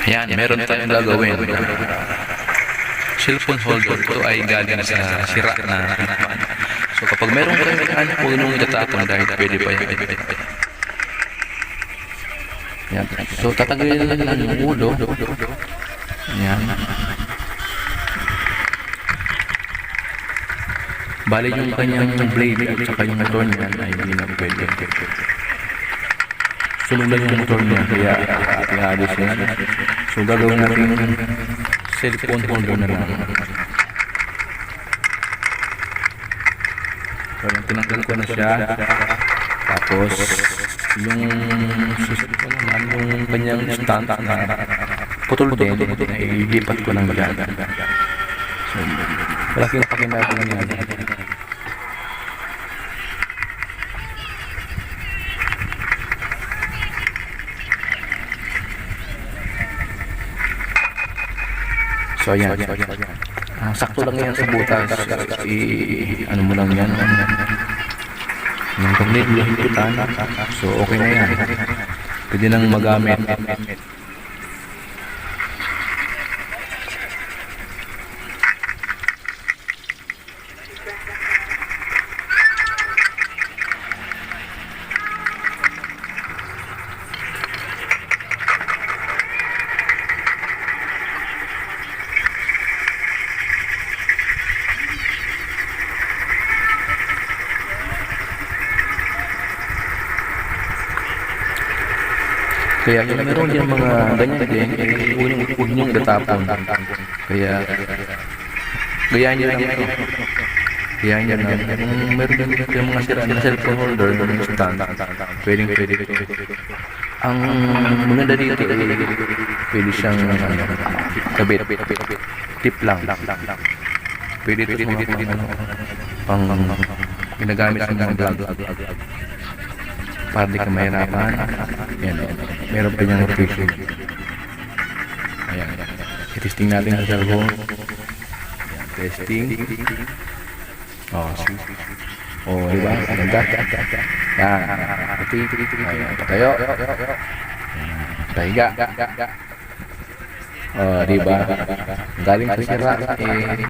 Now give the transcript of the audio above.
Ayan, meron tayong gagawin. Cellphone holder, ito ay galing sa sira na hinaman. So kapag meron kayo mechanic, huwag nung itatapon dahil pwede pa yan. Ayan. So tatanggalin na lang yung ulo. Ayan. Bali yung kanyang blade at saka yung motor niya ay hindi na pwede. Sunog lang yung motor niya, kaya pinaalis niya. So gagawin natin yung cellphone holder na lang. So yung tinanggal ko na siya. Tapos yung kanyang stand na putol din, ay lipat ko ng maganda. So malaki na pakinabang niya. So ayan, sakto lang yan sa butas. Ano mo lang yan, yung paglit higpitan. So okay na yan, pwede nang magamit. Kaya kung meron din mga ganyan din, huwag niyong itatapon. Kaya gayaan niyo lang ito. Gayaan niyo lang. Kung meron din yung mga sira na cellphone holder, yung stand, pwede ito. Ang maganda dito, pwede siyang kabit. Tip lang. Pwede ito pang ginagamit sa mga vlog. Para di ka mahirapan. Ayan, meron pa niyang rotation. Ayan, i-testing natin sa cellphone. Testing. Diba? Ganda. Yan. Ayan, patayo. Pahiga. Diba? Galing sa sira.